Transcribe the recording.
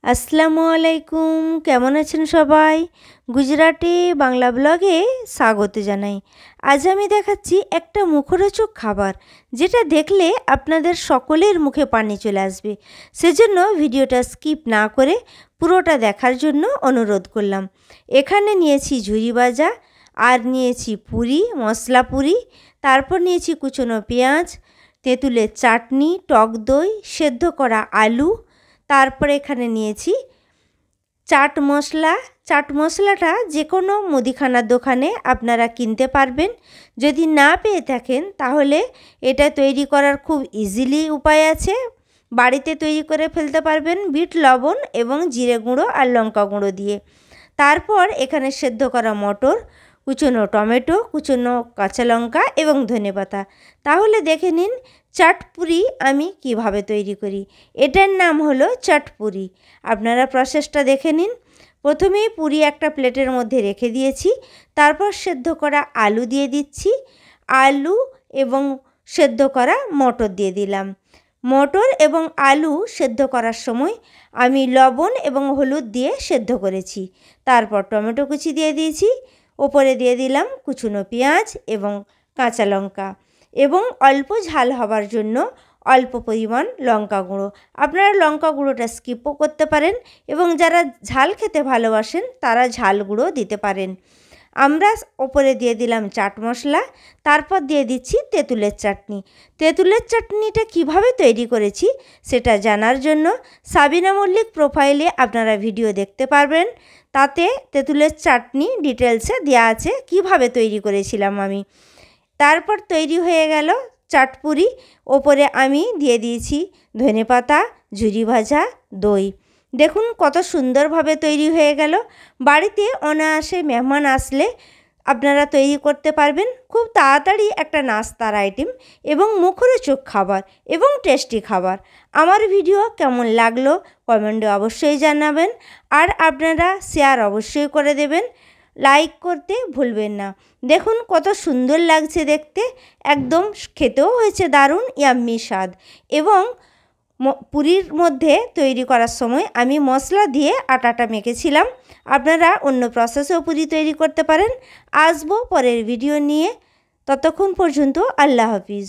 আসসালামু আলাইকুম, কেমন আছেন সবাই? গুজরাটি বাংলা ব্লগে স্বাগত জানাই। আজ আমি দেখাচ্ছি একটা মুখরোচক খাবার, যেটা দেখলে আপনাদের সকলের মুখে পানি চলে আসবে। সেজন্য ভিডিওটা স্কিপ না করে পুরোটা দেখার জন্য অনুরোধ করলাম। এখানে নিয়েছি ঝুরি ভাজা, আর নিয়েছি পুরি, মশলা পুরি, তারপর নিয়েছি কুচনো পেঁয়াজ, তেঁতুলের চাটনি, টক দই, সেদ্ধ করা আলু, তারপরে এখানে নিয়েছি চাট মশলা। চাট মশলাটা যে কোনো মুদিখানার দোকানে আপনারা কিনতে পারবেন। যদি না পেয়ে থাকেন তাহলে এটা তৈরি করার খুব ইজিলি উপায় আছে, বাড়িতে তৈরি করে ফেলতে পারবেন বিট লবণ এবং জিরে গুঁড়ো আর লঙ্কা গুঁড়ো দিয়ে। তারপর এখানে সেদ্ধ করা মটর, কুচনো টমেটো, কুচনো কাঁচা লঙ্কা এবং ধনেপাতা। তাহলে দেখে নিন চাটপুরি আমি কিভাবে তৈরি করি। এটার নাম হলো চাটপুরি। আপনারা প্রসেসটা দেখে নিন। প্রথমেই পুরি একটা প্লেটের মধ্যে রেখে দিয়েছি, তারপর সেদ্ধ করা আলু দিয়ে দিচ্ছি, আলু এবং সেদ্ধ করা মটর দিয়ে দিলাম। মটর এবং আলু সেদ্ধ করার সময় আমি লবণ এবং হলুদ দিয়ে সেদ্ধ করেছি। তারপর টমেটো কুচি দিয়ে দিয়েছি, ওপরে দিয়ে দিলাম কুচনো পেঁয়াজ এবং কাঁচা লঙ্কা, এবং অল্প ঝাল হবার জন্য অল্প পরিমাণ লঙ্কা গুঁড়ো। আপনারা লঙ্কা গুঁড়োটা স্কিপও করতে পারেন, এবং যারা ঝাল খেতে ভালোবাসেন তারা ঝাল গুঁড়ো দিতে পারেন। আমরা ওপরে দিয়ে দিলাম চাট মশলা, তারপর দিয়ে দিচ্ছি তেঁতুলের চাটনি। তেঁতুলের চাটনিটা কিভাবে তৈরি করেছি সেটা জানার জন্য সাবিনা মল্লিক প্রোফাইলে আপনারা ভিডিও দেখতে পারবেন। তাতে তেঁতুলের চাটনি ডিটেলসে দেওয়া আছে কিভাবে তৈরি করেছিলাম আমি। তারপর তৈরি হয়ে গেল চাটপুরি। ওপরে আমি দিয়ে দিয়েছি ধনেপাতা, ঝুরি ভাজা, দই। দেখুন কত সুন্দরভাবে তৈরি হয়ে গেল। বাড়িতে অনায়াসে মেহমান আসলে আপনারা তৈরি করতে পারবেন। খুব তাড়াতাড়ি একটা নাস্তার আইটেম এবং মুখরোচক খাবার এবং টেস্টি খাবার। আমার ভিডিও কেমন লাগলো কমেন্টে অবশ্যই জানাবেন, আর আপনারা শেয়ার অবশ্যই করে দেবেন, লাইক করতে ভুলবেন না। দেখুন কত সুন্দর লাগছে দেখতে, একদম খেতেও হয়েছে দারুণ ইয়াম্মি স্বাদ। এবং পুরির মধ্যে তৈরি করার সময় আমি মশলা দিয়ে আটাটা মেখেছিলাম। আপনারা অন্য প্রসেসেও পুরি তৈরি করতে পারেন। আসবো পরের ভিডিও নিয়ে, ততক্ষণ পর্যন্ত আল্লাহ হাফিজ।